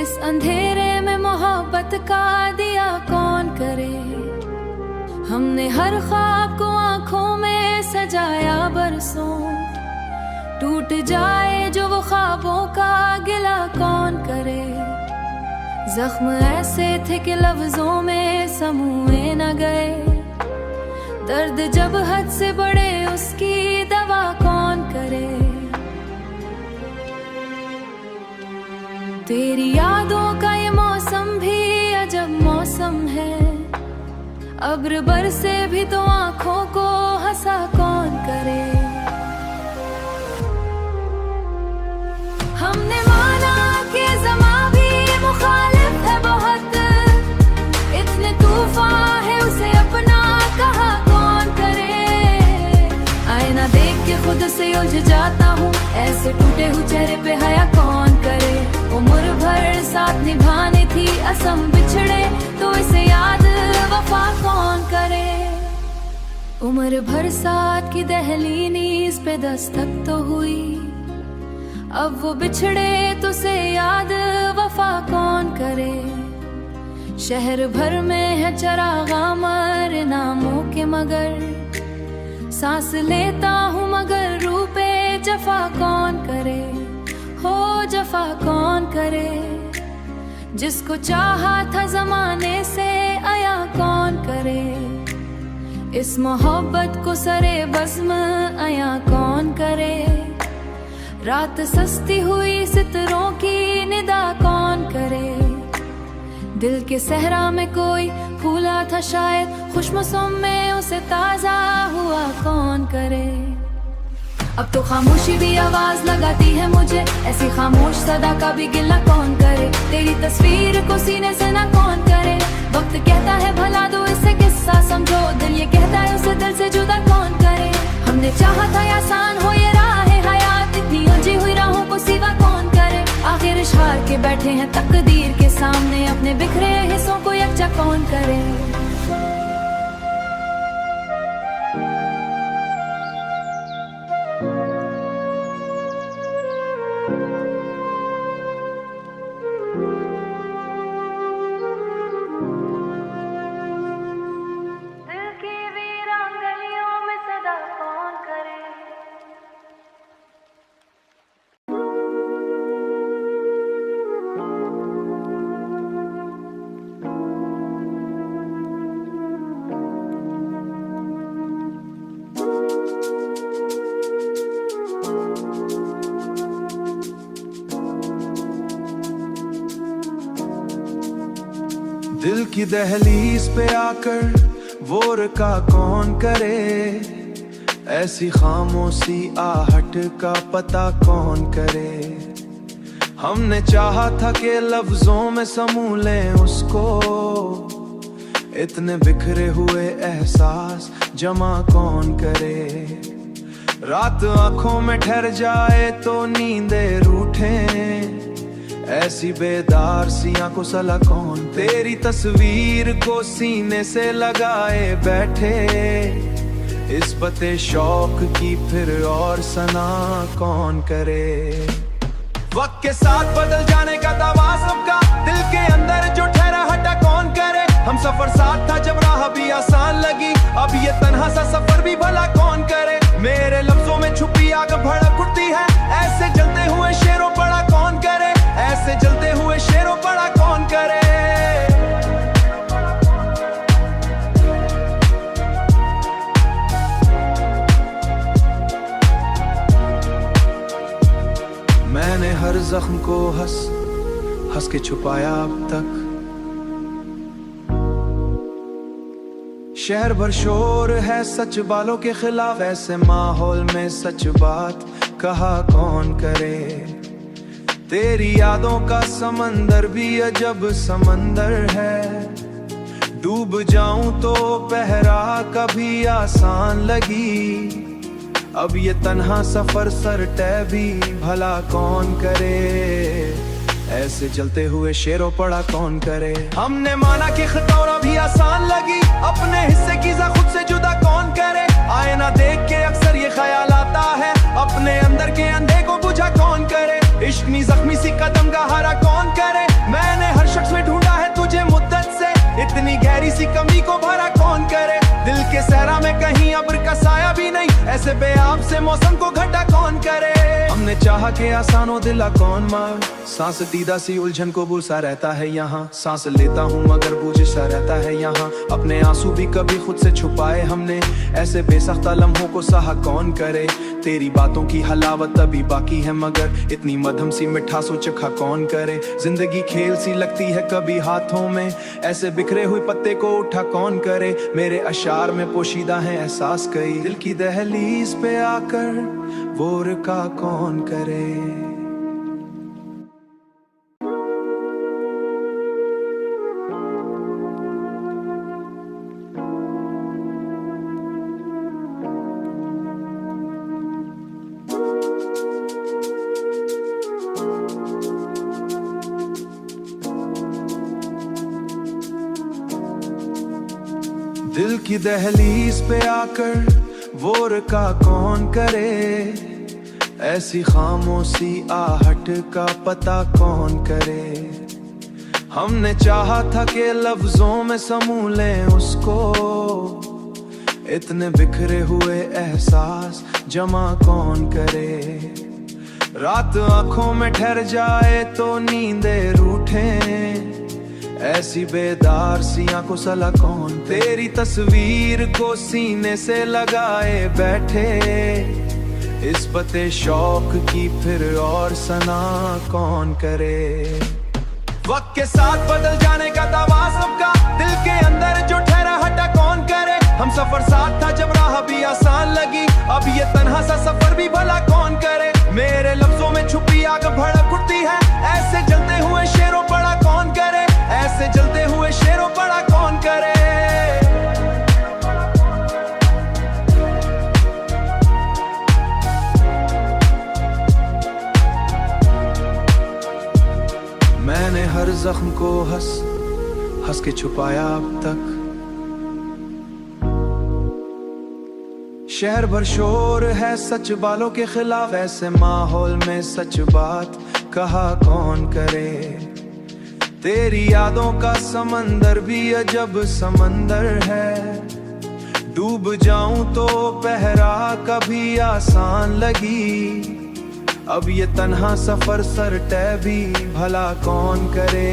इस अंधेरे में मोहब्बत का दिया कौन करे। हमने हर ख्वाब को आंखों में सजाया बरसों, टूट जाए जो वो ख्वाबों का गिला कौन करे। जख्म ऐसे थे कि लफ्जों में समूए न गए, दर्द जब हद से बढ़े उसकी दवा कौन करे। तेरी यादों का ये मौसम भी अजब मौसम है, अब्र बरसे भी तो आंखों को हंसा कौन करे। हमने माना कि ज़मा भी मुखालिफ है बहुत, इतने तूफान है उसे अपना कहा कौन करे। आईना देख के खुद से उलझ जाता हूँ, ऐसे टूटे हुए चेहरे पे हया कौन करे। उम्र भर साथ निभाने थी असम बिछड़े, तो इसे याद वफा कौन करे। उम्र भर साथ की दहली नीज़ पे दस्तक तो हुई, अब वो बिछड़े तो से याद वफा कौन करे। शहर भर में है चरागा मर नामों के, मगर सांस लेता हूँ मगर रूपे जफा कौन करे। हो जफा कौन करे, जिसको चाहा था जमाने से आया कौन करे। इस मोहब्बत को सरे बज़्म आया कौन करे। रात सस्ती हुई सितरों की निदा कौन करे। दिल के सहरा में कोई फूला था शायद, खुशमौसम में उसे ताजा हुआ कौन करे। अब तो खामोशी भी आवाज लगाती है मुझे, ऐसी खामोश सदा का भी गिला कौन करे। तेरी तस्वीर को सीने से ना कौन करे। वक्त कहता है भला दो इसे किस्सा समझो, दिल ये कहता है उसे दिल से जुदा कौन करे। हमने चाहा था आसान हो ये राह हयात, इतनी उलझी हुई राहों को सिवा कौन करे। आखिर हार के बैठे हैं तकदीर के सामने, अपने बिखरे हिस्सों को यकजा कौन करे। दिल की दहलीज पे आकर वो रुका कौन करे। ऐसी खामोशी आहट का पता कौन करे। हमने चाहा था कि लफ्जों में समूह लें उसको, इतने बिखरे हुए एहसास जमा कौन करे। रात आंखों में ठहर जाए तो नींदें रूठे, ऐसी बेदार सियां को सला कौन। तेरी तस्वीर को सीने से लगाए बैठे, इस पते शौक की फिर और सना कौन करे। वक्त के साथ बदल जाने का दावा सबका, दिल के अंदर जो ठहरा हटा कौन करे। हम सफर साथ था जब राह भी आसान लगी, अब ये तन्हा सा सफर भी भला कौन करे। मेरे लफ्जों में छुपी आग भड़क उठती है, ऐसे जलते हुए शेरों पड़ा कौन करे। ऐसे जलते हुए शेरों पड़ा कौन करे। मैंने हर जख्म को हंस हंस के छुपाया अब तक। शहर भर शोर है सच बालों के खिलाफ, ऐसे माहौल में सच बात कहा कौन करे। तेरी यादों का समंदर भी अजब समंदर है, डूब जाऊं तो पहरा कभी आसान लगी। अब ये तन्हा सफर सर तय भी भला कौन करे। ऐसे जलते हुए शेरों पड़ा कौन करे। हमने माना कि खतौरा भी आसान लगी, अपने हिस्से की खुद से जुदा कौन करे। आईना देख के अक्सर ये ख्याल आता है, अपने अंदर के अंधे को बुझा कौन करे। इश्क में जख्मी सी कदम का हरा कौन करे। मैं सी कमी को भरा कौन करे। दिल के सहरा में कहीं अब्र का साया भी नहीं, ऐसे बेआब से मौसम को घटा कौन करे। हमने चाहा के आसानो दिला कौन मार, सांस दीदा सी उलझन को बुसा रहता है यहाँ। सांस लेता हूँ मगर बूझ सा रहता है यहाँ। अपने आंसू भी कभी खुद से छुपाए हमने, ऐसे बेसख्ता लम्हों को सहा कौन करे। तेरी बातों की हलावत अभी बाकी है मगर इतनी मधम सी मिठासो चखा कौन करे। जिंदगी खेल सी लगती है कभी हाथों में, ऐसे बिखरे हुए पत्ते को उठा कौन करे। मेरे अशार में पोशीदा है एहसास कई, दिल की दहलीज पे आकर वो रुका कौन करे। दिल की दहलीज पे आकर वो रुका कौन करे। ऐसी खामोशी आहट का पता कौन करे। हमने चाहा था कि लफ्जों में समूह लें उसको, इतने बिखरे हुए एहसास जमा कौन करे। रात आंखों में ठहर जाए तो नींदे रूठे, ऐसी बेदार सी आंखों सला कौन। तेरी तस्वीर को सीने से लगाए बैठे, इस पते शौक की फिर और सना कौन करे। वक्त के साथ बदल जाने का दावा सबका, दिल के अंदर जो ठहरा हटा कौन करे। हम सफर साथ था जब राह भी आसान लगी, अब ये तन्हा सा सफर भी भला कौन करे। मेरे लफ्जों में छुपी आग भड़क उठती है, ऐसे जलते हुए शेरों पड़ा कौन करे। ऐसे जलते हुए शेरों पड़ा कौन करे। मैंने हर जख्म को हंस हंस के छुपाया अब तक। शहर भर शोर है सच बालों के खिलाफ, ऐसे माहौल में सच बात कहा कौन करे। तेरी यादों का समंदर भी अजब समंदर है, डूब जाऊं तो पहरा कभी आसान लगी। अब ये तन्हा सफर सर तय भी भला कौन करे।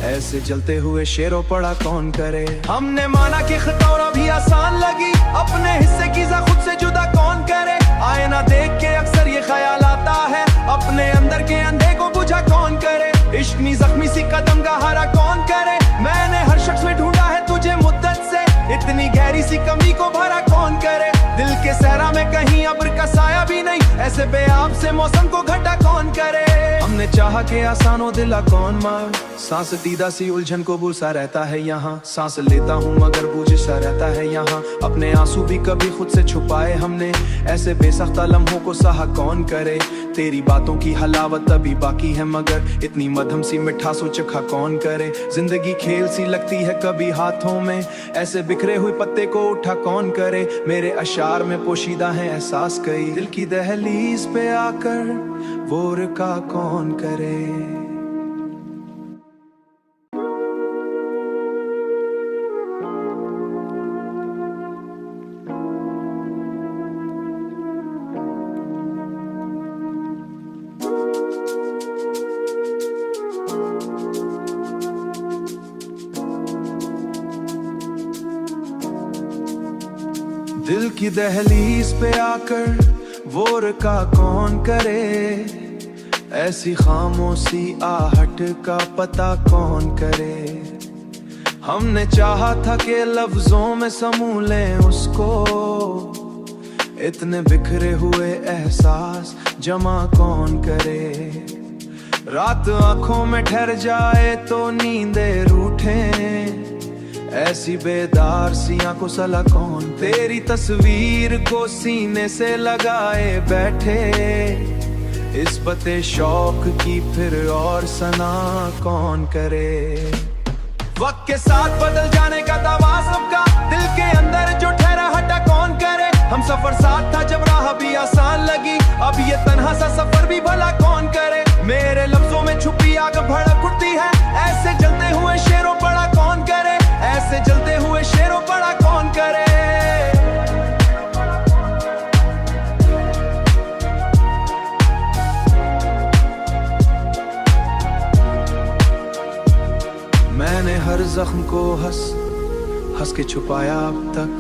ऐसे जलते हुए शेरों पड़ा कौन करे। हमने माना कि खतौरा भी आसान लगी, अपने हिस्से की खुद से जुदा कौन करे। आईना देख के अक्सर ये ख्याल आता है, अपने अंदर के अंधे को बुझा कौन करे। इश्क में जख्मी सी कदम गहरा कौन करे। मैंने हर शख्स में ढूंढा है तुझे मुद्दत से, इतनी गहरी सी कमी को भरा कौन करे। दिल के सहरा में कहीं अब्र का साया भी नहीं, ऐसे बेआब से मौसम को घटा कौन करे। हमने चाहा के आसानो दिला कौन मार, सांस दीदा सी उलझन को बुसा रहता है यहाँ। सांस लेता हूँ मगर बूझ सा रहता है यहाँ। अपने आंसू भी कभी खुद से छुपाए हमने, ऐसे बेसख्ता लम्हों को सहा कौन करे। तेरी बातों की हलावत अभी बाकी है मगर इतनी मधम सी मिठासो चखा कौन करे। जिंदगी खेल सी लगती है कभी हाथों में, ऐसे बिखरे हुए पत्ते को उठा कौन करे। मेरे अशार में पोशीदा है एहसास कई, दिल की दहलीज पे आकर वो रुका कौन करे। दिल की दहलीज पे आकर वो रुका कौन करे। ऐसी खामोशी आहट का पता कौन करे। हमने चाहा था कि लफ्जों में समूह लें उसको, इतने बिखरे हुए एहसास जमा कौन करे। रात आंखों में ठहर जाए तो नींदे रूठे, ऐसी बेदार सी आंखों सला कौन। तेरी तस्वीर को सीने से लगाए बैठे, इस पते शौक की फिर और सना कौन करे। वक्त के साथ बदल जाने का दावा सबका, दिल के अंदर जो ठहरा हटा कौन करे। हम सफर साथ था जब राह भी आसान लगी, अब ये तन्हा सा सफर भी भला कौन करे। मेरे लफ्जों में छुपी आग भड़क उठती है, ऐसे जलते हुए शेरों पड़ा कौन करे। जख्म को हंस हंस के छुपाया अब तक।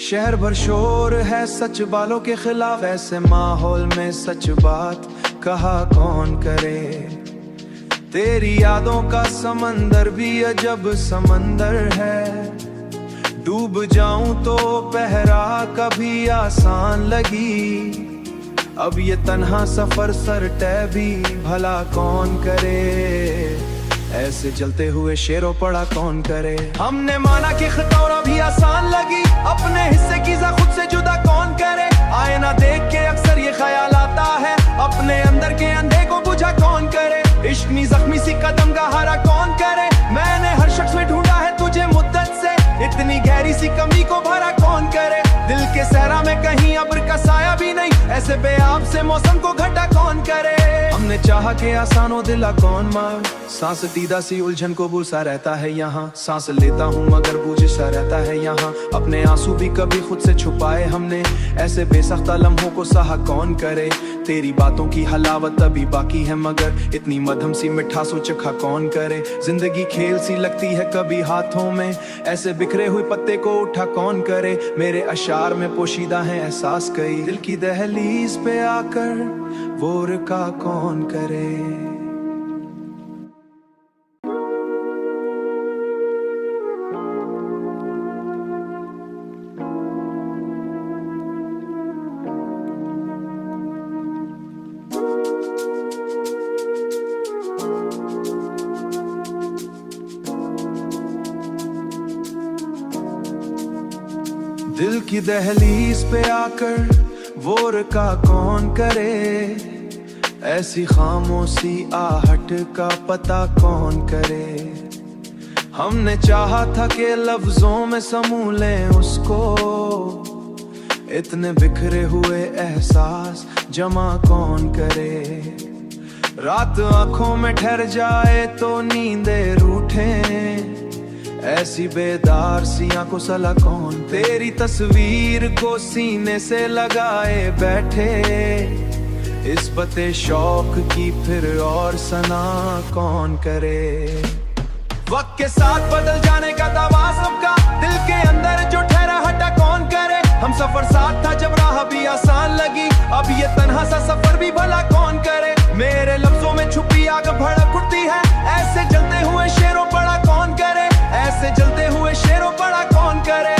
शहर भर शोर है सच बालों के खिलाफ, ऐसे माहौल में सच बात कहा कौन करे। तेरी यादों का समंदर भी अजब समंदर है, डूब जाऊं तो पहरा कभी आसान लगी। अब ये तन्हा सफर सर तय भी भला कौन करे, ऐसे जलते हुए शेरों पड़ा कौन करे। हमने माना कि खतौरा भी आसान लगी, अपने हिस्से की जा खुद से जुदा कौन करे। आईना देख के अक्सर ये ख्याल आता है, अपने अंदर के अंधे को बुझा कौन करे। इश्क में जख्मी सी कदम का हारा कौन करे। मैंने हर शख्स में ढूंढा है तुझे मुद्दत से, इतनी गहरी सी कमी को भरा कौन करे। दिल के सहरा में कहीं अब्र का साया भी नहीं, ऐसे बेआब से मौसम को घटा कौन करे। हमने चाहा के आसानो दिला कौन मार, सांस दीदा सी उलझन को बुसा रहता है यहाँ। सांस लेता हूँ मगर बूझ सा रहता है यहाँ, अपने आंसू भी कभी खुद से छुपाए हमने। ऐसे बेसख्ता लम्हों को सहा कौन करे। तेरी बातों की हलावत अभी बाकी है मगर इतनी मधम सी मिठासो चखा कौन करे। जिंदगी खेल सी लगती है कभी हाथों में, ऐसे बिखरे हुए पत्ते को उठा कौन करे। मेरे अशार में पोशीदा है एहसास कई, दिल की दहलीज पे आकर वो रुका कौन करे। दिल की दहलीज पे आकर वो रुका कौन करे, ऐसी खामोशी आहट का पता कौन करे। हमने चाहा था कि लफ्जों में समूह लें उसको, इतने बिखरे हुए एहसास जमा कौन करे। रात आंखों में ठहर जाए तो नींदे रूठे, ऐसी बेदार सी आंखों सला कौन। तेरी तस्वीर को सीने से लगाए बैठे, इस पते शौक की फिर और सना कौन करे। वक्त के साथ बदल जाने का दावा सबका, दिल के अंदर जो ठहरा हटा कौन करे। हम सफर साथ था जब राह भी आसान लगी, अब ये तन्हा सा सफर भी भला कौन करे। मेरे लफ्जों में छुपी आग भड़क उठती है, ऐसे जलते हुए शेरों पड़ा कौन करे। ऐसे जलते हुए शेरों पड़ा कौन करे।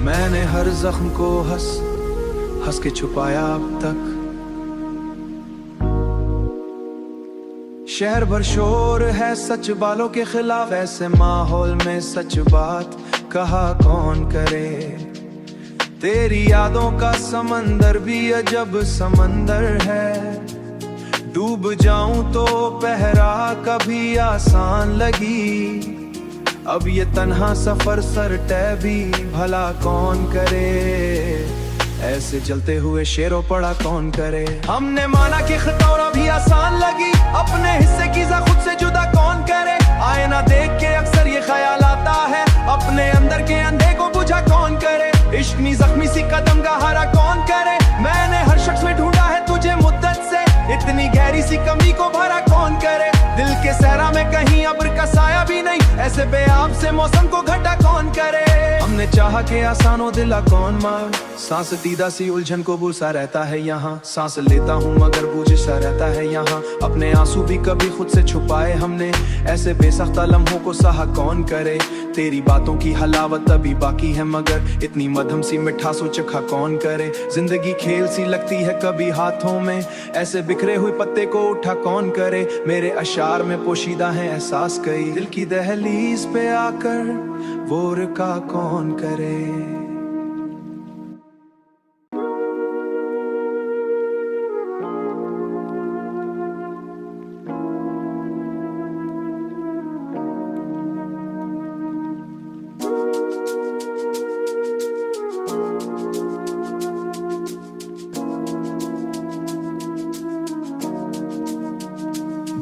मैंने हर जख्म को हंस हंस के छुपाया अब तक। शहर भर शोर है सच बालों के खिलाफ, ऐसे माहौल में सच बात कहा कौन करे। तेरी यादों का समंदर भी अजब समंदर है, डूब जाऊं तो पहरा कभी आसान लगी। अब ये तन्हा सफर सर तय भी भला कौन करे, ऐसे जलते हुए शेरों पड़ा कौन करे। हमने माना कि खतौरा भी आसान लगी, अपने हिस्से की जा खुद से जुदा कौन करे। आईना देख के अक्सर ये ख्याल आता है, अपने अंदर के अंधे को बुझा कौन करे। इश्क में जख्मी सी कदम का हारा कौन करे। मैंने हर शख्स में ढूंढा है तुझे मुद्दत से, इतनी गहरी सी कमी को भरा कौन करे। दिल के सहरा में कहीं अब्र का साया भी नहीं, ऐसे बेआब से मौसम को घटा कौन करे। हमने चाहा के आसानो दिला कौन मार, सांस दीदा सी उलझन को बुसा रहता है यहाँ। सांस लेता हूँ मगर बूझ सा रहता है यहाँ, अपने आंसू भी कभी खुद से छुपाए हमने। ऐसे बेसख्ता लम्हों को सहा कौन करे। तेरी बातों की हलावत अभी बाकी है मगर इतनी मधम सी मिठासो चखा कौन करे। जिंदगी खेल सी लगती है कभी हाथों में, ऐसे बिखरे हुए पत्ते को उठा कौन करे। मेरे अशार में पोशीदा है एहसास कई, दिल की दहलीज पे आकर वो रुका कौन करे।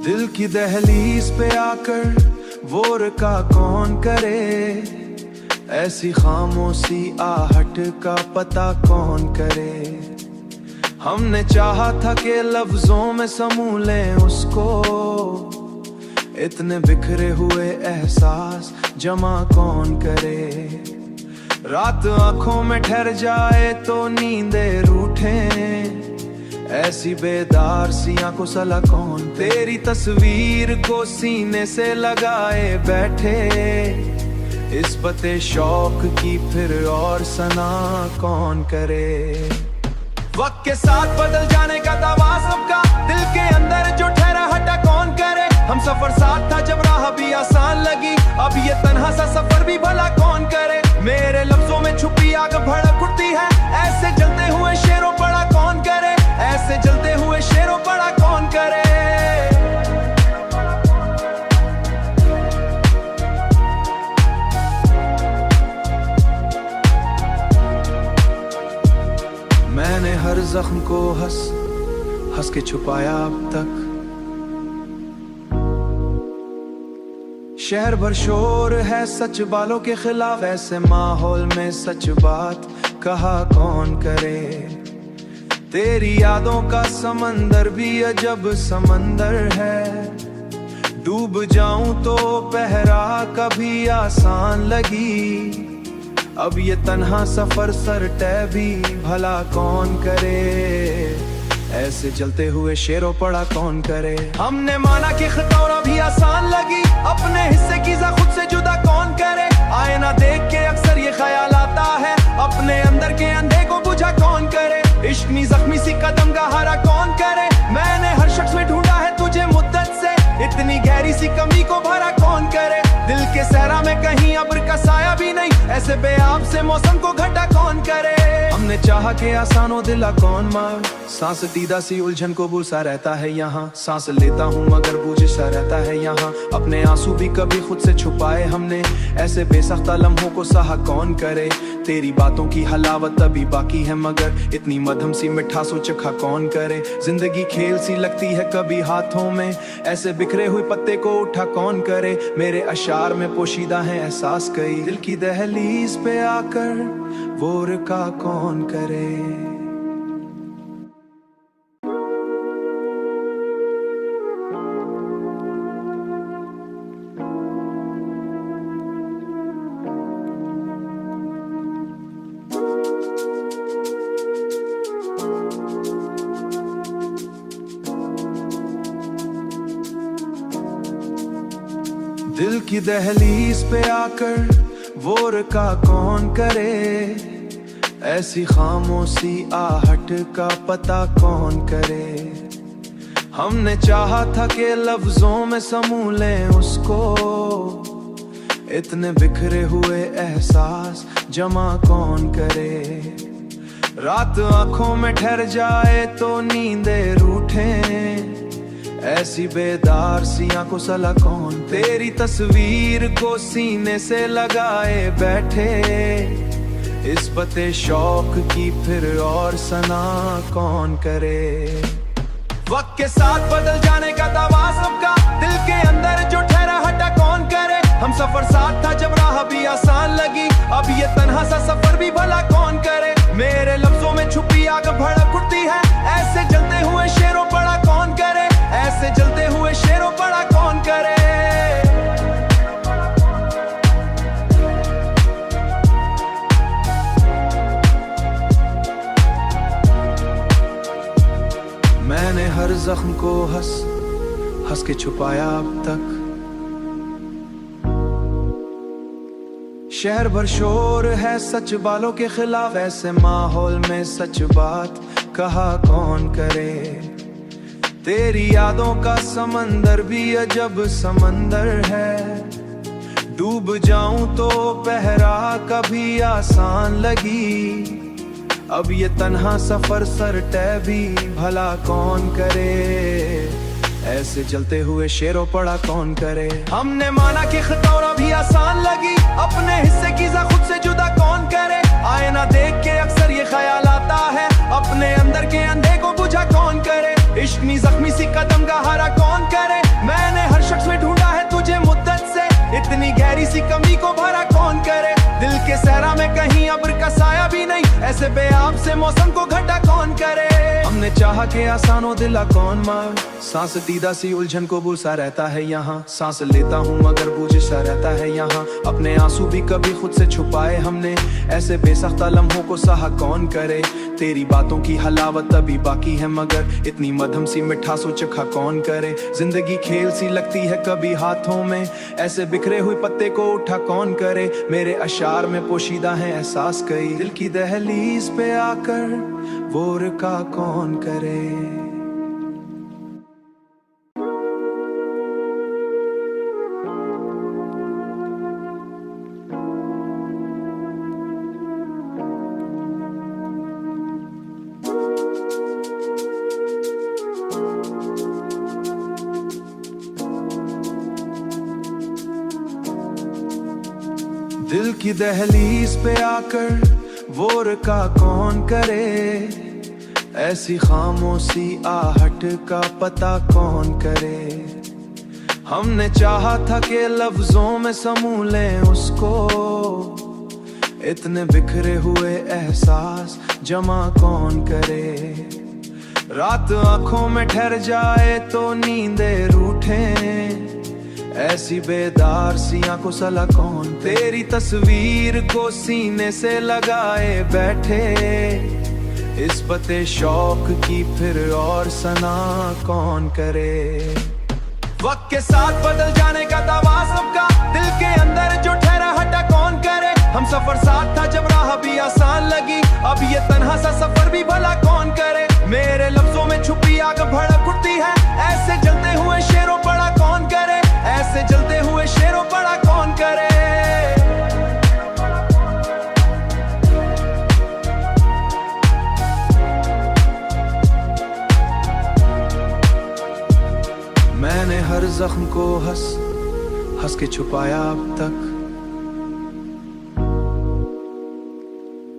दिल की दहलीज पे आकर वो रुका कौन करे, ऐसी खामोशी आहट का पता कौन करे। हमने चाहा था कि लफ्जों में समूह लें उसको, इतने बिखरे हुए एहसास जमा कौन करे। रात आंखों में ठहर जाए तो नींदें रूठे, ऐसी बेदार सी आंखों सला कौन। तेरी तस्वीर को सीने से लगाए बैठे, इस पते शौक की फिर और सना कौन करे। वक्त के साथ बदल जाने का दावा सबका, दिल के अंदर जो ठहरा हटा कौन करे। हम सफर साथ था जब राह भी आसान लगी, अब ये तन्हा सा सफर भी भला कौन करे। मेरे लफ्जों में छुपी आग भड़क उठती है, ऐसे जलते हुए शेरों पड़ा कौन करे। ऐसे जलते हुए शेरों पड़ा कौन करे। मैंने हर जख्म को हंस हंस के छुपाया अब तक। शहर भर शोर है सच बालों के खिलाफ, ऐसे माहौल में सच बात कहा कौन करे। तेरी यादों का समंदर भी अजब समंदर है, डूब जाऊं तो पहरा कभी आसान लगी। अब ये तन्हा सफर सर तय भी भला कौन करे। ऐसे जलते हुए शेरों पड़ा कौन करे। हमने माना कि खतौरा भी आसान लगी, अपने हिस्से की जा खुद से जुदा कौन करे। आईना देख के अक्सर ये ख्याल आता है, अपने अंदर के अंधे को बुझा कौन करे। इश्क में जख्मी सी कदम गहरा कौन करे। मैंने हर शख्स में ढूंढा है तुझे मुद्दत से, इतनी गहरी सी कमी को भरा कौन करे। दिल के सहरा में कहीं अब्र का साया भी नहीं, ऐसे बेआब से मौसम को घटा कौन करे। हमने चाहा कि आसान हो दिला कौन मार, सांस दीदा सी उलझन को बुसा रहता है यहाँ। सांस लेता हूँ मगर बूझ सा रहता है यहाँ। अपने आंसू भी कभी खुद से छुपाए हमने, ऐसे बेसख्ता लम्हों को सहा कौन करे। तेरी बातों की हलावत अभी बाकी है मगर इतनी मधम सी मिठासो चखा कौन करे। जिंदगी खेल सी लगती है कभी हाथों में, ऐसे बिखरे हुए पत्ते को उठा कौन करे। मेरे अशार में पोशीदा है एहसास कई, दिल की दहलीज पे आकर वो रुका कौन करे। दिल की दहलीज पे आकर वो रुका कौन करे। ऐसी खामोशी आहट का पता कौन करे। हमने चाहा था कि लफ्जों में समूह लें उसको, इतने बिखरे हुए एहसास जमा कौन करे। रात आंखों में ठहर जाए तो नींदें रूठे, ऐसी बेदार सी आंखों सला कौन। तेरी तस्वीर को सीने से लगाए बैठे, इस पते शौक की फिर और सना कौन करे। वक्त के साथ बदल जाने का दावा सबका, दिल के अंदर जो ठहरा हटा कौन करे। हम सफर साथ था जब राह भी आसान लगी, अब ये तन्हा सा सफर भी भला कौन करे। मेरे लफ्जों में छुपी आग भड़क उठती है, ऐसे जलते हुए शेरों पड़ा कौन करे। ऐसे जलते हुए शेरों पड़ा कौन करे। मैंने हर जख्म को हंस हंस के छुपाया अब तक। शहर भर शोर है सच बालों के खिलाफ, ऐसे माहौल में सच बात कहा कौन करे। तेरी यादों का समंदर भी अजब समंदर है, डूब जाऊं तो पहरा कभी आसान लगी। अब ये तन्हा सफर सर तय भी भला कौन करे। ऐसे जलते हुए शेरों पड़ा कौन करे। हमने माना कि खतौरा भी आसान लगी, अपने हिस्से की जा खुद से जुदा कौन करे। आईना देख के अक्सर ये ख्याल आता है, अपने अंदर के अंधे को बुझा कौन करे। इश्क में जख्मी सी कदम गहरा कौन करे। मैंने हर शख्स में ढूंढा है तुझे मुद्दत से, इतनी गहरी सी कमी को भरा कौन करे। दिल ऐसे बेआब से मौसम को घटा कौन करे। हमने चाहा के आसानो दिला कौन मार, सांस दीदा सी उलझन को बुसा रहता है यहाँ। सांस लेता हूँ मगर बूझ सा रहता है यहाँ। अपने आंसू भी कभी खुद से छुपाए हमने, ऐसे बेसख्ता लम्हों को सहा कौन करे। तेरी बातों की हलावत अभी बाकी है मगर इतनी मधम सी मिठासो चखा कौन करे। जिंदगी खेल सी लगती है कभी हाथों में, ऐसे बिखरे हुए पत्ते को उठा कौन करे। मेरे अशार में पोशीदा है एहसास कई, दिल की दहलीज पे आकर वो रुका कौन करे। दिल की दहलीज पे आकर वो रुका कौन करे। ऐसी खामोशी आहट का पता कौन करे। हमने चाहा था कि लफ्जों में समूह लें उसको, इतने बिखरे हुए एहसास जमा कौन करे। रात आंखों में ठहर जाए तो नींदे रूठे, ऐसी बेदार सी आंखों सला कौन। तेरी तस्वीर को सीने से लगाए बैठे, इस बते शौक की फिर और सना कौन करे। वक्त के साथ बदल जाने का दावा सबका, दिल के अंदर जो ठहरा हटा कौन करे। हम सफर साथ था जब राह भी आसान लगी, अब ये तन्हा सा सफर भी भला कौन करे। मेरे लफ्जों में छुपी आग भड़क उठती है, ऐसे जलते हुए शेरों पड़ा कौन करे। ऐसे जलते हुए शेरों पड़ा कौन करे। मैंने हर जख्म को हंस हंस के छुपाया अब तक।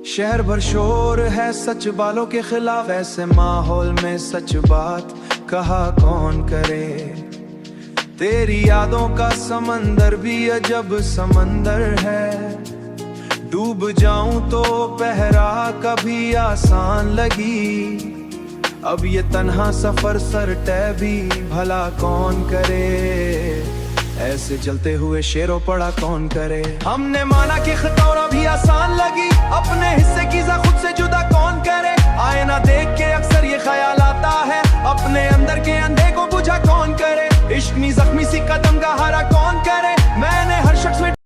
शहर भर शोर है सच बालों के खिलाफ, ऐसे माहौल में सच बात कहा कौन करे। तेरी यादों का समंदर भी अजब समंदर है, डूब जाऊं तो पहरा कभी आसान लगी। अब ये तन्हा सफर सर तय भी भला कौन करे। ऐसे जलते हुए शेरों पड़ा कौन करे। हमने माना कि खतौरा भी आसान लगी, अपने हिस्से की खुद से जुदा कौन करे। आईना देख के अक्सर ये ख्याल आता है, अपने अंदर के अंधे को बुझा कौन करे। इश्क में जख्मी सी कदम का हरा